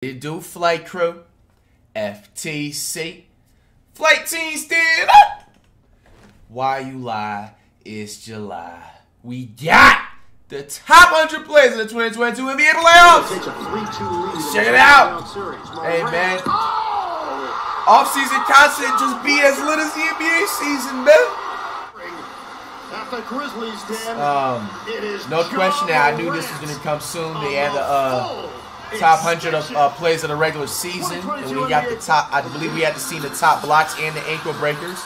It do flight crew, FTC, flight team stand up. Why you lie? It's July. We got the top 100 players in the 2022 NBA playoffs. Check it out. Hey man, off-season content just be as lit as the NBA season, man. No question that I knew this was gonna come soon. They had the top 100 of plays of the regular season, and we got the top. I believe we had to see the top blocks and the ankle breakers.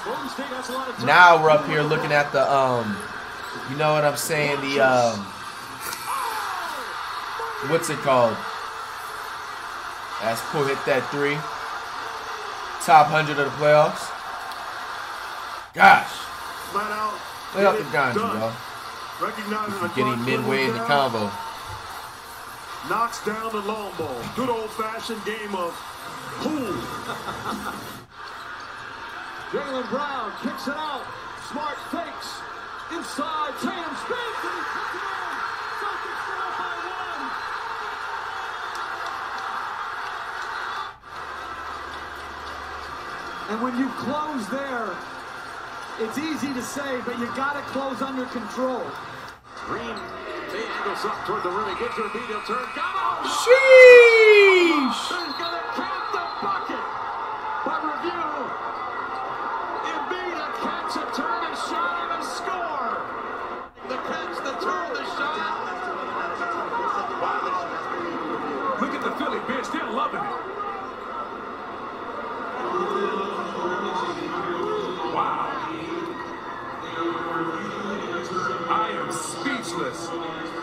Now we're up here looking at the you know what I'm saying? The what's it called? As Poole hit that three. Top 100 of the playoffs. Gosh. Lay up the ganja, y'all. Getting midway in the combo. Knocks down the long ball. Good old-fashioned game of pool. Jaylen Brown kicks it out. Smart fakes. Inside. Tatum spins and he puts it in. Celtics down by one. And when you close there, it's easy to say, but you got to close under control. Green. He angles up toward the rim. He gets her beat. He'll turn. Got him! Sheesh! He's going to count the bucket. By review, Embiid a catch, a turn, a shot, and a score. The catch, the turn, the shot. Look at the Philly bench. They're loving it. Wow. I am speechless.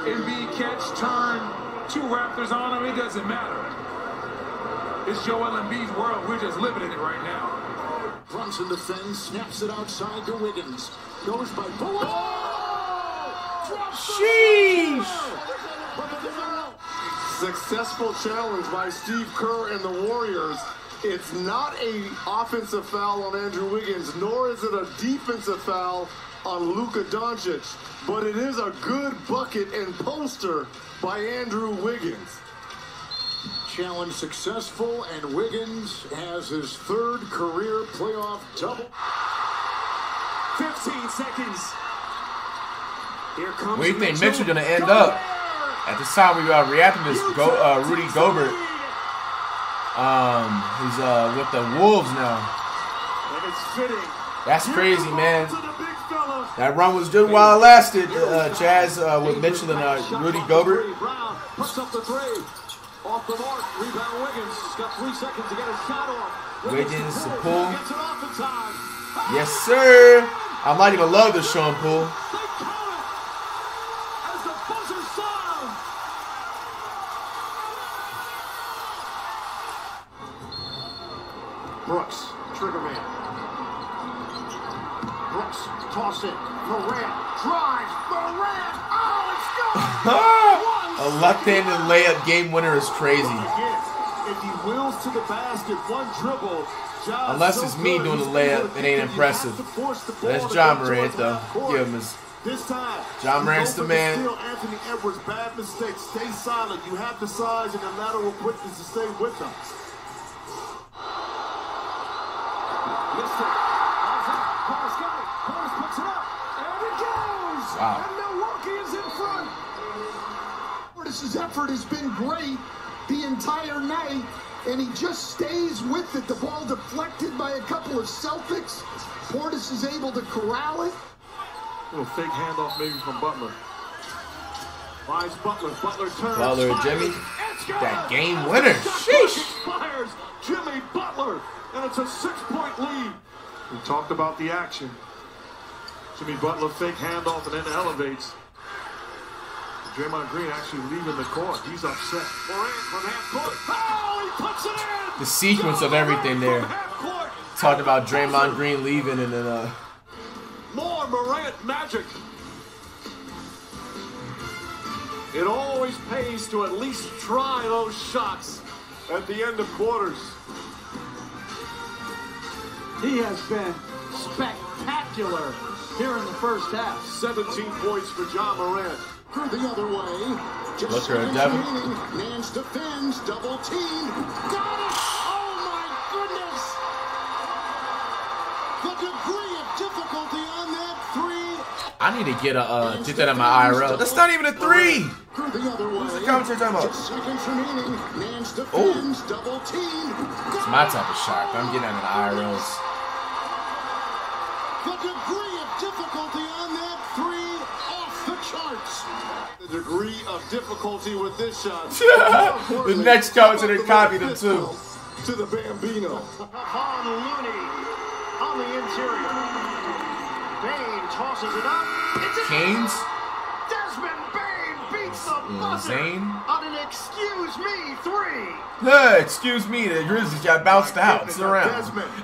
Embiid catch, turn, two Raptors on him, it doesn't matter. It's Joel Embiid's world, we're just living in it right now. Brunson defends, snaps it outside to Wiggins. Goes by Poole. Sheesh! Successful challenge by Steve Kerr and the Warriors. It's not an offensive foul on Andrew Wiggins, nor is it a defensive foul on Luka Doncic, but it is a good bucket and poster by Andrew Wiggins. Challenge successful, and Wiggins has his third career playoff double. 15 seconds. Here comes. Where do you think Mitchell gonna end up? At this time we are reacting to this Rudy Gobert. He's with the Wolves now. And it's fitting. That's crazy, man. That run was good while it lasted, Chaz, with Mitchell and Rudy Gobert. Brown puts up the three. Off the mark. Rebound Wiggins. He's got 3 seconds to get his shot off. Wiggins to Poole. Gets it off in time. Yes, sir. I might even love this Sean Poole. They count it as the buzzer sounds. Brooks, trigger man. Brooks, toss it. Morant drives. Morant. Oh, it's good. A left-handed layup game winner is crazy. If he wills to the basket, one dribble. Unless it's me doing the layup, it ain't impressive. That's John Morant, though. Give him his. This time, John Morant's the man. Anthony Edwards, bad mistake. Stay solid. You have the size and the lateral quickness to stay with them. Portis puts it up, and it goes! Wow. And Milwaukee is in front! Portis' effort has been great the entire night, and he just stays with it. The ball deflected by a couple of Celtics. Portis is able to corral it. A little fake handoff maybe from Butler. Finds Butler. Butler turns. Butler, fires, Jimmy. it's good! That game winner. Sheesh. Fires Jimmy Butler, and it's a 6-point lead. We talked about the action. Jimmy Butler fake handoff and then elevates. Draymond Green actually leaving the court. He's upset. Morant from half court. Oh, he puts it in! The sequence of everything there. Talked about Draymond Green leaving and then More Morant magic. It always pays to at least try those shots at the end of quarters. He has been spectacular here in the first half. 17 points for John Morant. The other way. Booker and Devin. Nance defends, double team. Got it! Oh my goodness! The degree of difficulty on that three. I need to get that in my IRL. That's not even a 3. The other way. What's the commentary talking about? Just seconds remaining. Nance defends, double team. It's my type of shark. I'm getting that in the IRLs. The degree of difficulty on that three off the charts. The degree of difficulty with this shot. The next commentator copied him too. To the Bambino. Von Looney on the interior. Bane tosses it up. It's a Canes. Desmond Bane beats the buzzer Zane. on an excuse me 3. Hey, excuse me, the Grizzlies got bounced out. It's around.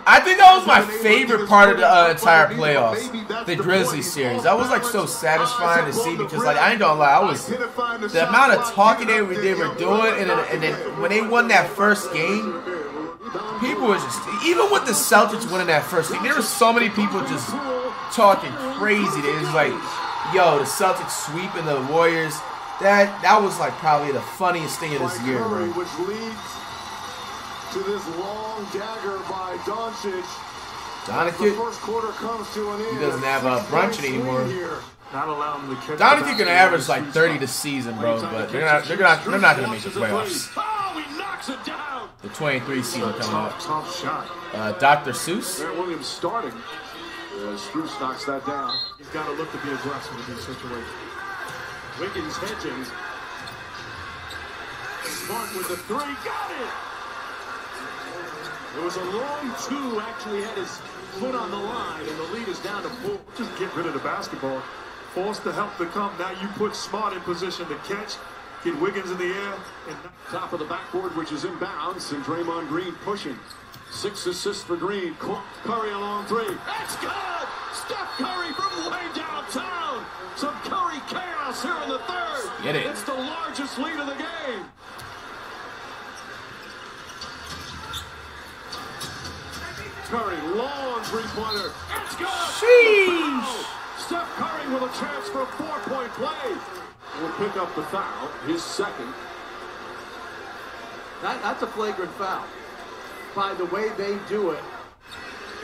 I think that was my favorite part of the entire playoffs. The Grizzlies series. That was like so satisfying to see because like I ain't gonna lie, the amount of talking they were doing, and then when they won that first game, people were just, even with the Celtics winning that first game, there were so many people just talking crazy. It was like, yo, the Celtics sweeping the Warriors. That was like probably the funniest thing of this year, bro. Which leads to this long dagger by Doncic. Doncic, First quarter comes to an end. he doesn't have a brunch anymore. Not allowing him to catch. Doncic can average like 30 this season, bro, but they're not gonna make the playoffs. Oh, he knocks it down. The 23 season coming up. Tough shot. Dr. Seuss. Grant Williams starting. Strus knocks that down. He's got to look to be aggressive in these situations. Wiggins hedging. Smart with the 3. Got it! It was a long 2. Actually had his foot on the line, and the lead is down to 4. Just get rid of the basketball. Force the help to come. Now you put Smart in position to catch. Get Wiggins in the air. And top of the backboard, which is inbounds, and Draymond Green pushing. 6 assists for Green. Curry along 3. That's good! Steph Curry from way downtown. Some Curry chaos here in the third. Get it. It's the largest lead of the game. Curry, long three-pointer. That's good! Sheesh. Steph Curry with a chance for a 4-point play. Will pick up the foul, his second. That's a flagrant foul. By the way they do it.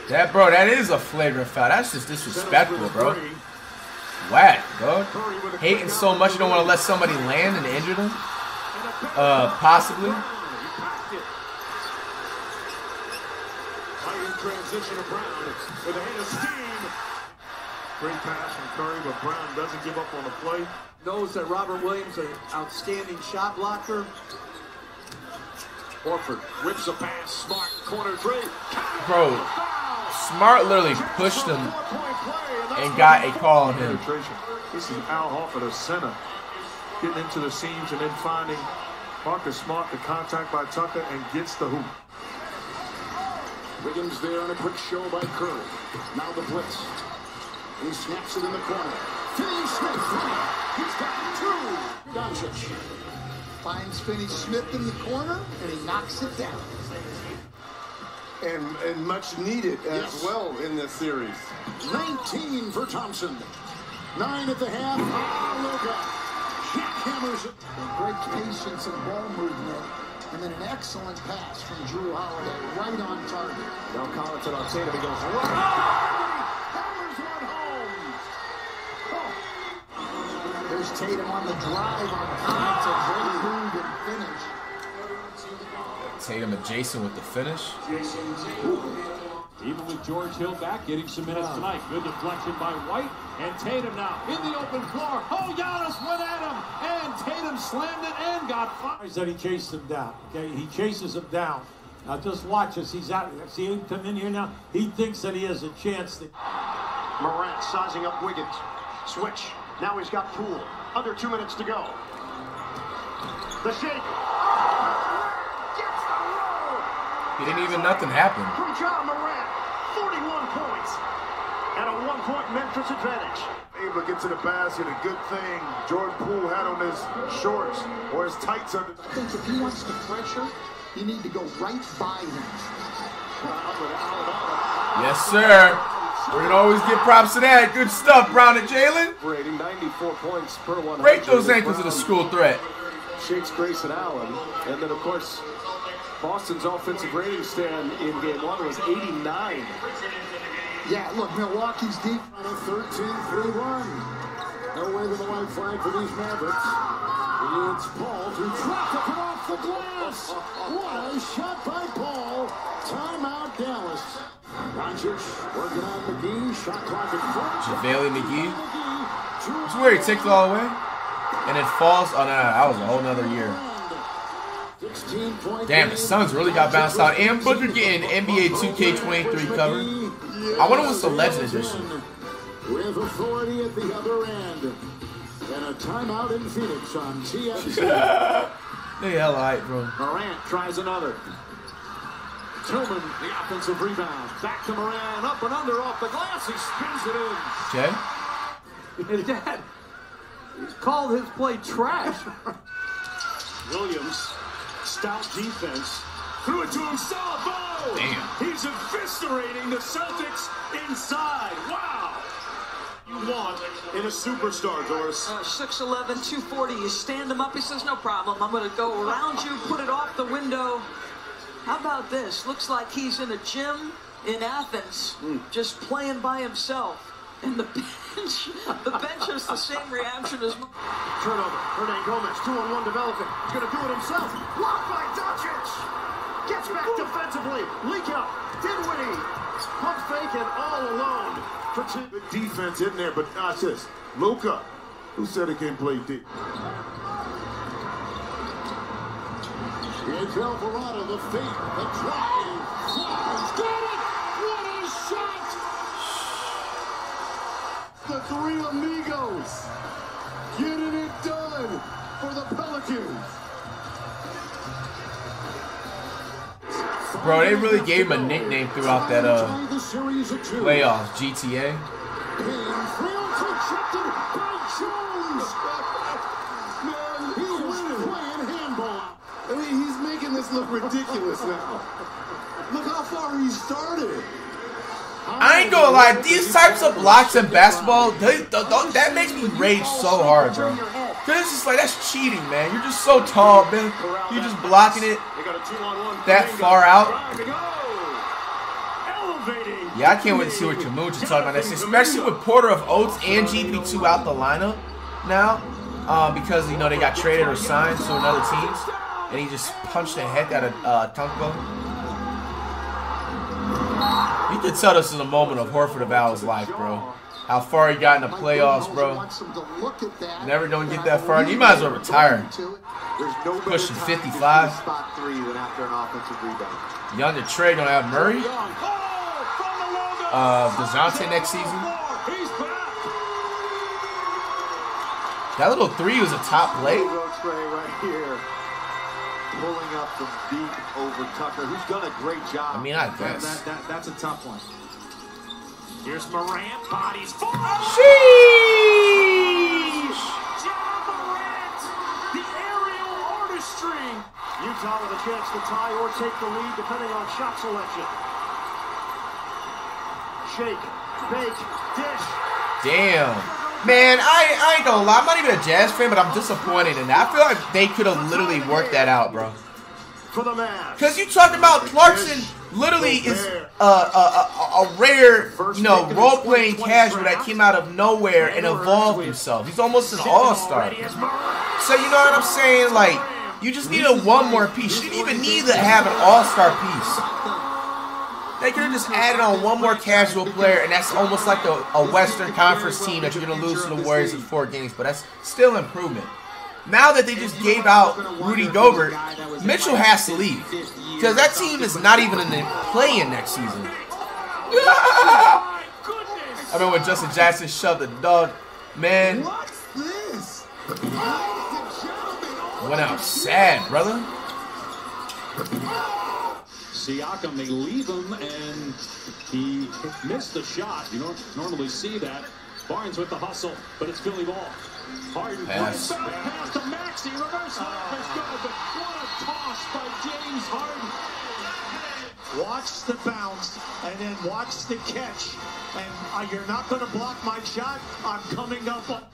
That is a flagrant foul. That's just disrespectful, bro. Whack, bro. Hating so much you don't want to let somebody land and injure them. Possibly. Transition of Brown with a hit of steam. Great pass from Curry, but Brown doesn't give up on the play. Knows that Robert Williams is an outstanding shot blocker. Horford whips a pass. Smart corner 3. Bro, Smart literally pushed him and got a call on him. This is Al Horford, the center, getting into the seams and then finding Marcus Smart, the contact by Tucker, and gets the hoop. Wiggins there on a quick show by Curry. Now the blitz. He snaps it in the corner. Finney Smith. He's got 2. Doncic finds Finney Smith in the corner, and he knocks it down. And much needed as well in this series. 19 for Thompson. 9 at the half. Luka jackhammers it. Great patience and ball movement. And then an excellent pass from Drew Holiday, right on target. Now Collington on Tatum, he goes right. Hammers one home. There's Tatum on the drive on Collington. Great move and finish. Tatum adjacent with the finish. Even with George Hill back, getting some minutes tonight. Good deflection by White. And Tatum now in the open floor. Oh, Giannis went at him. And Tatum slammed it and got fired. That he chased him down. Okay, he chases him down. Now just watch as he's out. See him come in here now? He thinks that he has a chance. Morant sizing up Wiggins. Switch. Now he's got Poole. Under 2 minutes to go. The shake. Gets the roll. He didn't even nothing happen. From John Morant. 41 points. And a 1-point Memphis advantage. Able to get to the basket, a good thing Jordan Poole had on his shorts or his tights under. I think if he wants to pressure, you need to go right by him. Yes, sir. We're going to always give props to that. Good stuff, Brown and Jalen. Rating 94 points per 100. Break those ankles of the school threat. Shakes Grayson Allen. And then, of course, Boston's offensive rating stand in game 1 was 89. Yeah, look, Milwaukee's deep on a 13-3 run. No wave of the white flag for these Mavericks. It's Paul to traffic it off the glass. What a shot by Paul. Timeout, Dallas. Doncic working on McGee. Shot clock at 4. JaVale McGee. It's where he ticked all the way. And it falls. Oh, no, that was a whole nother year. Damn, the Suns really got bounced out. And Booker getting NBA 2K23 cover. I wonder what's the Legend Edition. With authority at the other end. And a timeout in Phoenix on TNT. They hell alright, bro. Morant tries another. Tillman, the offensive rebound. Back to Morant, up and under off the glass. He spins it in. Jay? Dad, he's called his play trash. Williams, stout defense. Threw it to him, Salvo! Damn. He's eviscerating the Celtics inside. Wow! You want in a superstar, Doris? 6'11", 240. You stand him up. He says, no problem. I'm going to go around you, put it off the window. How about this? Looks like he's in a gym in Athens, just playing by himself. And the bench has the same reaction as... Turnover. Hernan Gomez, 2-on-1 developing. He's going to do it himself. Blocked by Doncic. Gets back defensively. Leak out. Dinwiddie. Pump fake and all alone. Good defense in there, but watch this. Luka, who said he can't play deep. It's Alvarado, the fake, the drive. Flies. Got it! What a shot! The three amigos getting it done for the Pelicans. Bro, they really gave him a nickname throughout that playoffs, GTA. I mean, he's making this look ridiculous now. Look how far he started. I ain't gonna lie, these types of blocks in basketball, that makes me rage so hard, bro. Cause it's just like, that's cheating, man. You're just so tall, man. You're just blocking it that far out. Yeah, I can't wait to see what Kamucha talking about this, especially with Porter of Oates and GP2 out the lineup now, because you know they got traded or signed to another teams, and he just punched the heck out of Tunko. You could tell this is a moment of Horford Aval's life, bro. How far he got in the playoffs, bro. Never gonna get that far. You might as well retire. Pushing 55. Younger Trey gonna have Murray. DeJounte next season. That little three was a top play. Pulling up the beat over Tucker, who's done a great job. I mean, I guess. That's a tough one. Here's Morant, bodies forward. Sheesh! John Morant, the aerial artistry. Utah with a chance to tie or take the lead, depending on shot selection. Shake, bake, dish. Damn. Man, I ain't gonna lie. I'm not even a Jazz fan, but I'm disappointed in that. I feel like they could have literally worked that out, bro. For the Mavs. Because you talking about Clarkson literally is a rare, you know, role-playing casual that came out of nowhere and evolved himself. He's almost an all-star. So you know what I'm saying? Like, you just needed one more piece. You didn't even need to have an all-star piece. They could have just added on one more casual player, and that's almost like a Western Conference team that you're going to lose to the Warriors in 4 games, but that's still improvement. Now that they just gave out Rudy Gobert, Mitchell has to leave, because that team is not even in the play-in next season. I mean, when Justin Jackson shoved the dog, man, went out sad, brother. Siakam, they leave him, and he missed the shot. You don't normally see that. Barnes with the hustle, but it's Philly ball. Harden pass to Maxey, reverse layup is good, but what a toss by James Harden. watch the bounce, and then watch the catch. And you're not going to block my shot. I'm coming up.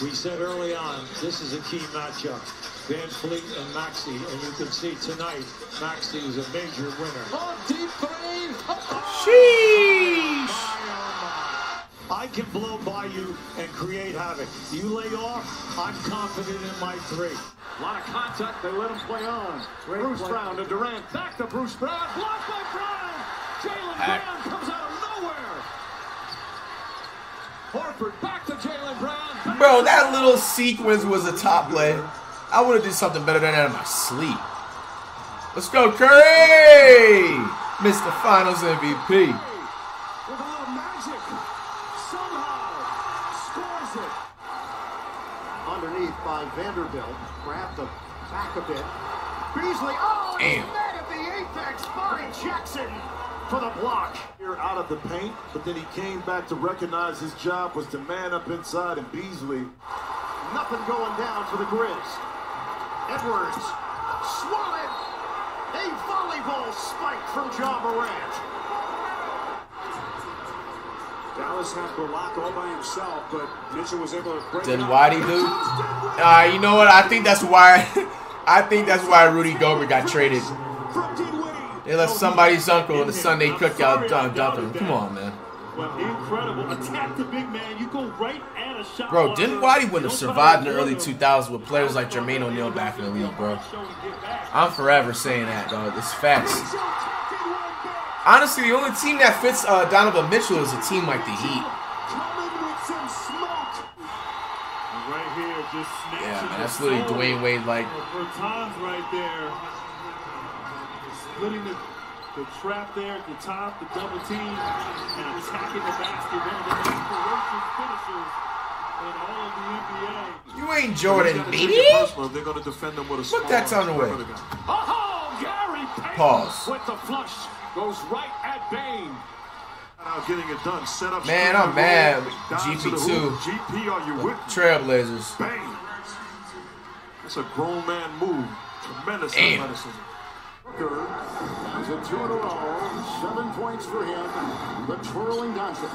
We said early on, this is a key matchup. Van Fleet and Maxey, and you can see tonight, Maxey is a major winner. Oh, deep three! Sheesh! I can blow by you and create havoc. You lay off, I'm confident in my three. A lot of contact, they let him play on. Bruce Brown to Durant, back to Bruce Brown, blocked by Brown! Jaylen Brown comes out of nowhere! Horford back to Jaylen Brown. Bro, that little sequence was a top play. I would have did something better than that in my sleep. Let's go, Curry! Mr. Finals MVP. With a little magic, somehow scores it. Underneath by Vanderbilt, grabbed the back a bit. Beasley, oh, damn. Met at the apex by Jackson for the block. Here out of the paint, but then he came back to recognize his job was to man up inside, and Beasley. Nothing going down for the Grizz. Edwards, swatted. A volleyball spike from Ja Morant. Dallas had Bullock all by himself, but Mitchell was able to break it Didn't up. Whitey do? You know what? I think that's why. I think that's why Rudy Gobert got traded. They left somebody's uncle in the Sunday cookout dumping. Come on, man. Well, incredible. Attack the big man. You go right at a shot. Bro, didn't Whitey wouldn't have survived in the early 2000s with players like Jermaine O'Neal back in the league, bro? I'm forever saying that, dog. It's facts. Honestly, the only team that fits Donovan Mitchell is a team like the Heat. Right here, just Yeah, man, that's literally Dwayne Wade, like. Bertans right there. Splitting the trap there at the top, the double team, and attacking the basket. One of the most ferocious finishers in all of the NBA. You ain't Jordan, baby. They're going to defend them with a Put that on the way. Oh, Gary Payton Pause. with the flush goes right at Bane. Now getting it done. Set up. Man, I'm mad. Down to the GP2. hoop. GP, are you with me? Trailblazers. Bang. That's a grown man move. Tremendous Damn. athleticism. He's at 2 in a row. 7 points for him. The twirling Doncic.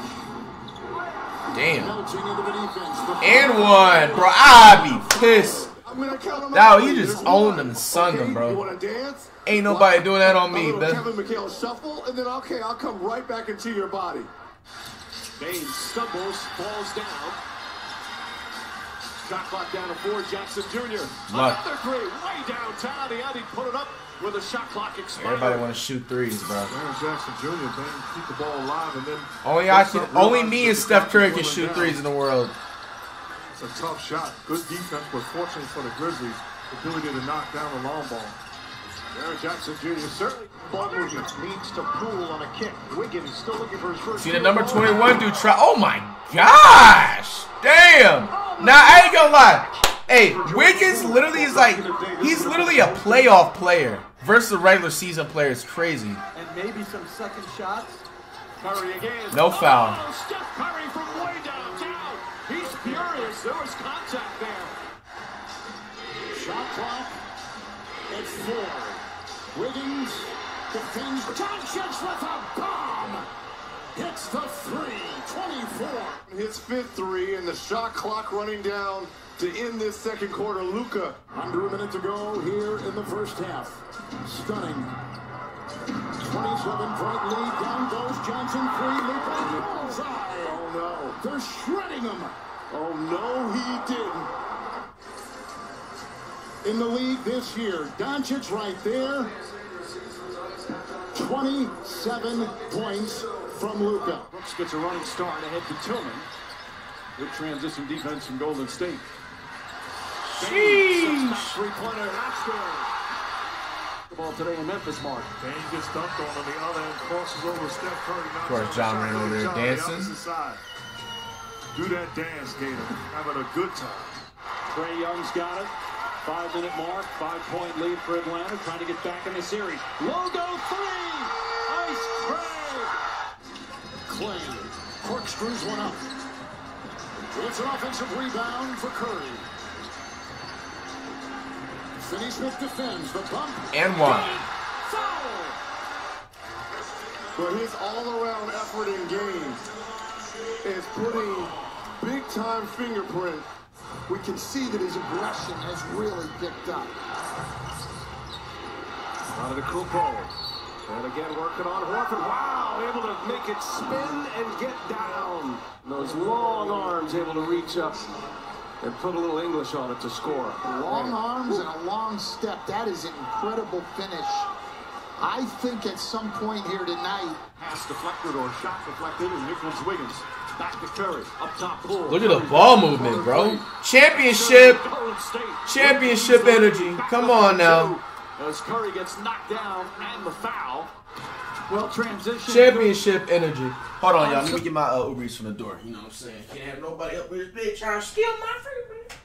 Damn. Melting into the defense. And one, bro. I'd be pissed. I'm gonna count him Now out. you just owned them and sunned them, You bro. wanna dance? Ain't nobody doing that on me, a little man. Kevin McHale shuffle, and then okay, I'll come right back into your body. Bane stumbles, falls down. Shot clock down to 4. Jackson Jr. Luck. Another three, way downtown. He put it up with a shot clock expired. Everybody want to shoot threes, bro. Aaron Jackson Jr. Man, keep the ball alive, and then Only me and Steph Curry can shoot threes in the world. It's a tough shot. Good defense, but fortunately for the Grizzlies, the ability to knock down the long ball. Aaron Jackson Jr. certainly. Ball movement leads to Poole on a kick. Wiggins still looking for his first. See the number 21 dude try. Oh my gosh! Damn! Now I ain't gonna lie. Hey, Wiggins literally is like, he's literally a playoff player versus a regular season player. It's crazy. And maybe some second shots. Curry again. No foul. Oh, Steph Curry from way downtown. He's furious. There was contact there. Shot clock. It's 4. Wiggins defends. Doncic with a bomb. Hits the 3. 24. His 5th 3, and the shot clock running down to end this second quarter. Luka. Under a minute to go here in the first half. Stunning. 27-point lead. Down goes Johnson. 3. Luka. Bullseye. Oh no. They're shredding him. Oh no, he didn't. In the league this year, Doncic right there. 27 points from Luka. Brooks gets a running start ahead to Tillman. Good transition defense from Golden State. Sheesh. Three-pointer, that's good. The ball today in Memphis, Mark. Bane gets dunked on the other end, crosses over Steph Curry. Of course, John ran over there dancing. Do that dance, Gator. Having a good time. Trae Young's got it. 5-minute mark, 5-point lead for Atlanta, trying to get back in the series. Logo 3! Ice Trae! Clay corkscrews one up. It's an offensive rebound for Curry. Finney Smith defends the bump. And one. Foul! but his all-around effort in game is putting big-time fingerprint. We can see that his aggression has really picked up. Out of the Kupo. And again, working on Horford. Wow, able to make it spin and get down. Those long arms able to reach up and put a little English on it to score. Long arms and a long step. That is an incredible finish. I think at some point here tonight. Pass deflected or shot deflected, and here comes Wiggins. Back to Curry. Up top, Poole. Look at the ball movement, bro. Championship energy. Come on now. As Curry gets knocked down and the foul. Well, transition. Championship energy. Hold on, y'all. Let me get my Uber Eats from the door. You know what I'm saying? Can't have nobody up with this bitch trying to steal my food, man.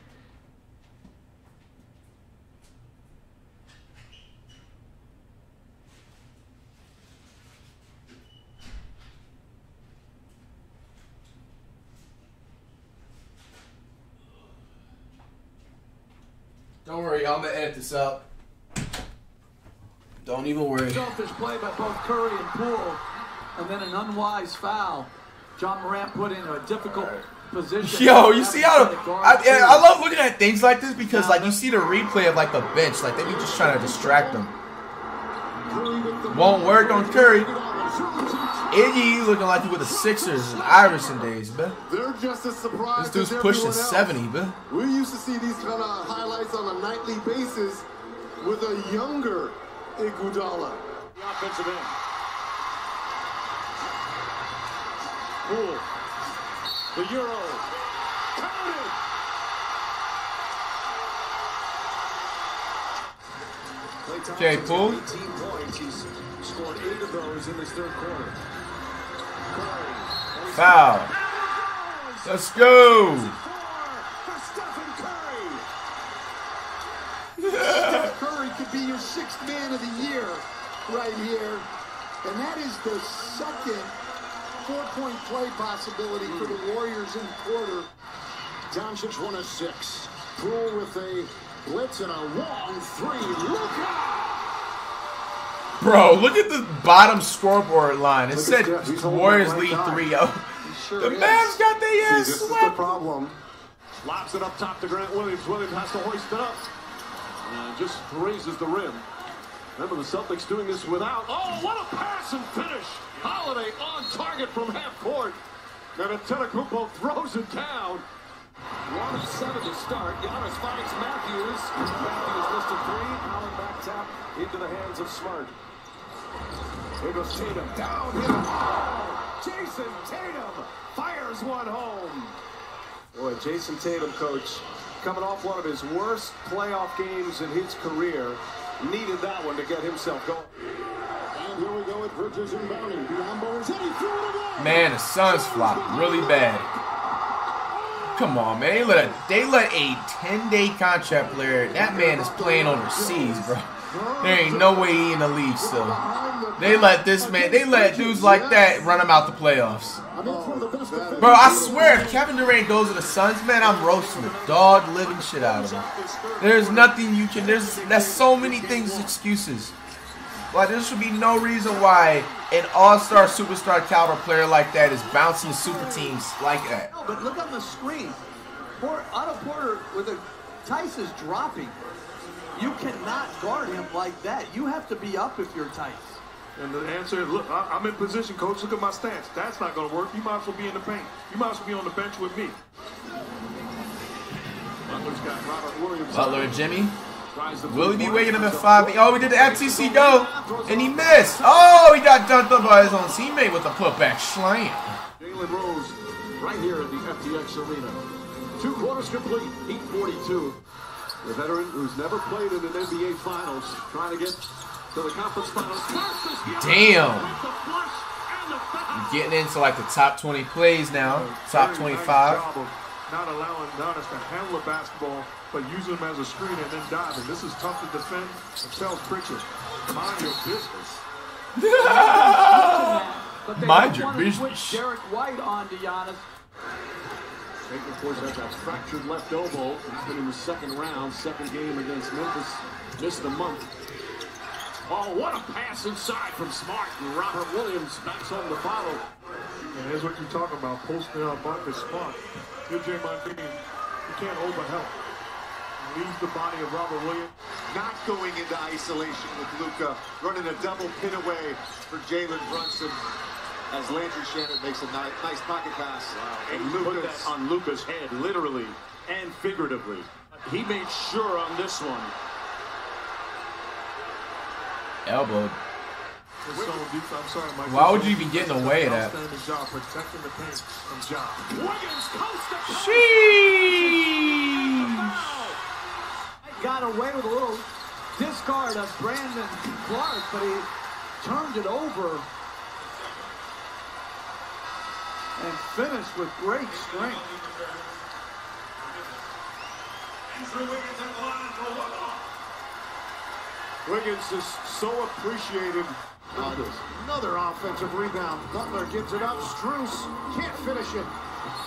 Don't worry, y'all. I'm gonna edit this out. Don't even worry. Selfish play by both Curry and Poole, and then an unwise foul. John Morant put in a difficult position. Yo, you see how I love looking at things like this because like you see the replay of like the bench, like they be just trying to distract them. Won't work on Curry. Iggy looking like he with the Sixers and Iverson days, man. They're just as surprised. This dude's pushing 70, man. We used to see these kind of highlights on a nightly basis with a younger Iguodala. The offensive end. Poole. The Euro. Counted. Okay, Poole. 18 points. He's scored 8 of those in this third quarter. Foul. Let's go. Steph Curry could be your 6th man of the year right here. And that is the second 4-point play possibility for the Warriors in the quarter. Doncic 1 of 6. Poole with a blitz and a long 3. Luka! Bro, look at the bottom scoreboard line. It said Warriors lead 3-0. The Mavs got their ass This is the swept. problem. Lobs it up top to Grant Williams. Williams has to hoist it up. And just raises the rim. Remember the Celtics doing this without. Oh, what a pass and finish. Holiday on target from half court. And Antetokounmpo throws it down. 1 of 7 to start. Giannis finds Matthews. Matthews listed 3. Allen back tap into the hands of Smart. Here goes Tatum. Downhill. Jason Tatum fires one home. Boy, Jason Tatum, coach, coming off one of his worst playoff games in his career, needed that one to get himself going. And here we go with Bridges and Bounty. Beyond Bowers, and he threw it away. Man, the Suns flopped really bad. Come on, man. They let a 10-day contract player. That man is playing overseas, bro. There ain't no way he in the league still. They let this man. They let dudes like that run him out the playoffs. Bro, I swear, if Kevin Durant goes to the Suns, man, I'm roasting the dog living shit out of him. There's nothing you can. There's so many things, excuses. Like, there should be no reason why an all-star, superstar caliber player like that is bouncing super teams like that. No, but look on the screen. Otto Porter with a Tice is dropping. You cannot guard him like that. You have to be up if you're Tice. And the answer is, look, I'm in position, coach. Look at my stance. That's not going to work. You might as well be in the paint. You might as well be on the bench with me. Butler's got Robert Williams. Butler and Jimmy. Will he be waking up at 5? Oh, he did the FTC go, and he missed. Oh, he got dunked up by his own teammate with a putback slam. Jalen Rose right here at the FTX Arena. 2 quarters complete, 8:42. The veteran who's never played in an NBA Finals, trying to get to the conference finals. Damn. You're getting into like the top 20 plays now, top 25. Not allowing Giannis to handle the basketball, but using him as a screen and then diving. This is tough to defend. And tells Pritchard, mind your business. Mind your business. Switch Derek White on to Giannis. Baker, of course, has that fractured left elbow. He's been in the second round, second game against Memphis. Missed a month. Oh, what a pass inside from Smart. And Robert Williams backs home the follow. And here's what you're talking about, posting on Marcus Smart. You're Draymond Green. You can't overhelp. Leaves the body of Robert Williams. Not going into isolation with Luka, running a double pin away for Jalen Brunson as Landry Shamet makes a nice pocket pass. Wow. And he put that on Luka's head, literally and figuratively. He made sure on this one. Elbowed. I'm sorry, Mike. Why would you be getting away with that? Outstanding job protecting the paint from John. Wiggins coast to coast. Sheesh. Got away with a little discard of Brandon Clark, but he turned it over and finished with great strength. Wiggins is so appreciated. Another offensive rebound. Butler gives it up. Strus can't finish it.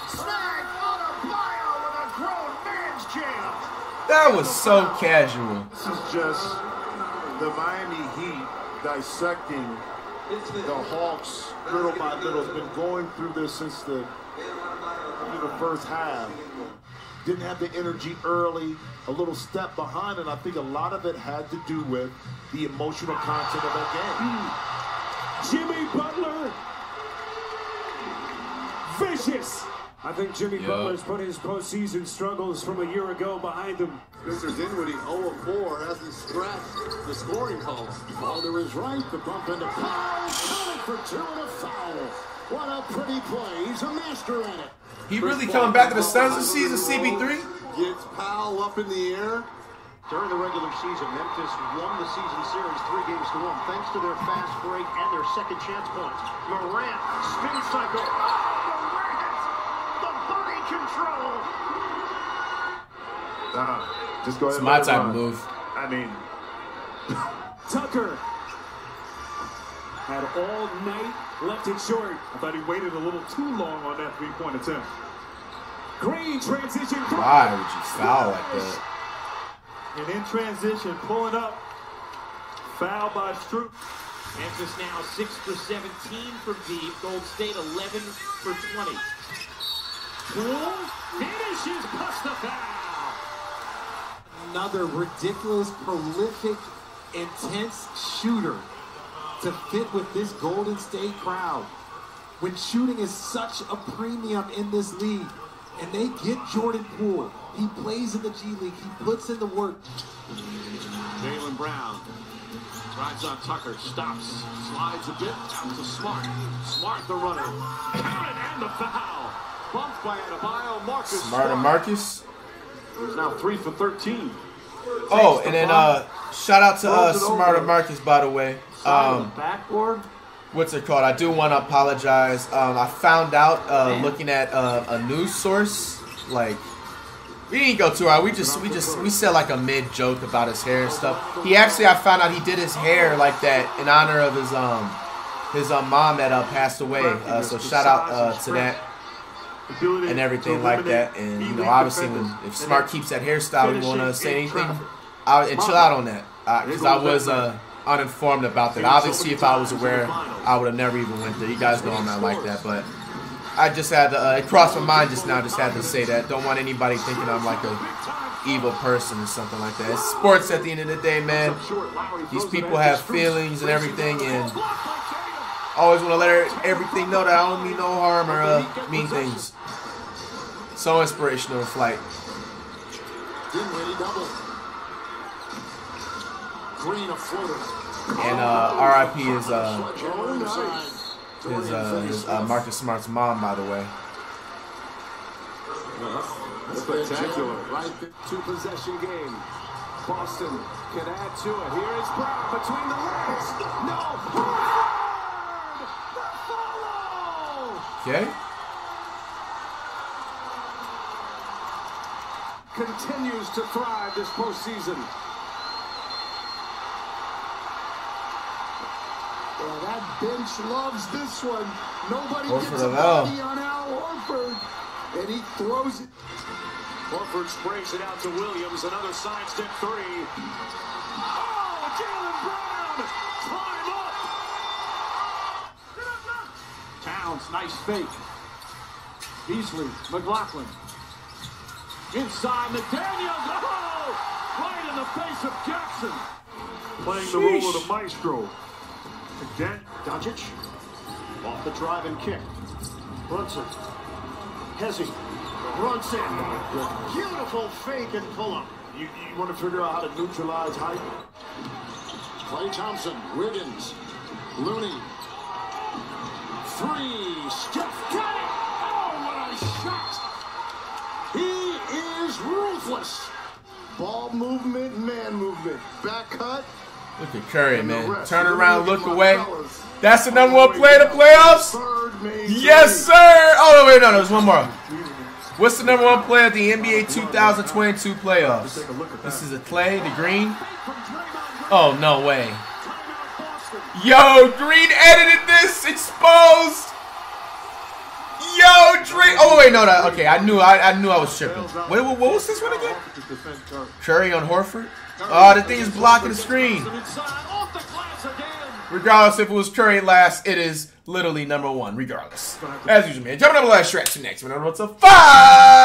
Snag on a bio with a grown man's jam. That was so casual. This is just the Miami Heat dissecting the Hawks little by little. Has been going through this since the first half. Didn't have the energy early, a little step behind, and I think a lot of it had to do with the emotional content of that game. Jimmy Butler. Vicious. I think Jimmy Butler's put his postseason struggles from a year ago behind him. Mr. Dinwiddie, 0-4, hasn't scratched the scoring column. Ball to his right, the bump into Powell, coming for two and a foul. What a pretty play. He's a master at it. He really coming back to the Suns this season, CP3? Gets Powell up in the air. During the regular season, Memphis won the season series 3-1 thanks to their fast break and their second chance points. Morant, spin cycle. Morant, the body control. Just go ahead. It's my type of move. I mean, Tucker had all night, left it short. I thought he waited a little too long on that three-point attempt. Green transition. Why would you foul like that? And in transition, pulling up. Foul by Strus. Memphis now 6 for 17 from deep. Gold State 11 for 20. Poole finishes past the foul. Another ridiculous, prolific, intense shooter to fit with this Golden State crowd. When shooting is such a premium in this league, and they get Jordan Poole, he plays in the G League, he puts in the work. Jaylen Brown drives on Tucker, stops, slides a bit, out to Smart. Smart the runner. Count it and the foul. Bumped by Adebayo. Marcus Smart and Marcus. He's now 3 for 13. Oh, and then shout out to Smart and Marcus, by the way. Backboard. What's it called? I do want to apologize. I found out looking at a news source, like, we didn't go too hard. We said like a mid joke about his hair and stuff. He actually, I found out he did his hair like that in honor of his mom that passed away. So shout out to that and everything like that. And you know, obviously, if Smart keeps that hairstyle, we want to say anything and chill out on that, because I was uninformed about that. Obviously, if I was aware, I would have never even went there. You guys know I'm not like that, but I just had to, it crossed my mind just now, just had to say that. Don't want anybody thinking I'm like a evil person or something like that. It's sports at the end of the day, man. These people have feelings and everything, and always want to let everything know that I don't mean no harm or mean things. So inspirational in flight. Dinwiddie double. Green a floater. And RIP is Marcus Smart's mom, by the way. Spectacular. Right, two-possession game. Boston can add to it. Here is Brown between the legs. No. The follow. Okay. Continues to thrive this postseason. Well, that bench loves this one. Nobody Horford gets a body on Al Horford. And he throws it. Horford sprays it out to Williams. Another sidestep three. Oh, Jaylen Brown it. Climb up. Towns, nice fake. Beasley, McLaughlin. Inside McDaniels. Oh! Right in the face of Jackson. Playing the role of the maestro. Again. Doncic. Off the drive and kick. Brunson. Hezzy. Brunson. Beautiful fake and pull-up. You want to figure out how to neutralize height? Klay Thompson. Wiggins. Looney. Three. Steph got it. Oh, what a shot. He is ruthless. Ball movement, man movement. Back cut. Look at Curry, man. Turn around, look away. That's the number one play in the playoffs? Yes, sir. Oh, no, wait, no, there's one more. What's the number one play at the NBA 2022 playoffs? This is a Clay, the Green. Oh, no way. Yo, Green edited this. Exposed. Yo, Drake. Oh, wait, no, no. Okay, I knew I was tripping. Wait, what was this one again? Curry on Horford? Oh, the thing is blocking the screen. Regardless if it was Curry last, it is literally number one, regardless. As usual, man. Jumping up the last stretch to next one. What's up? 5!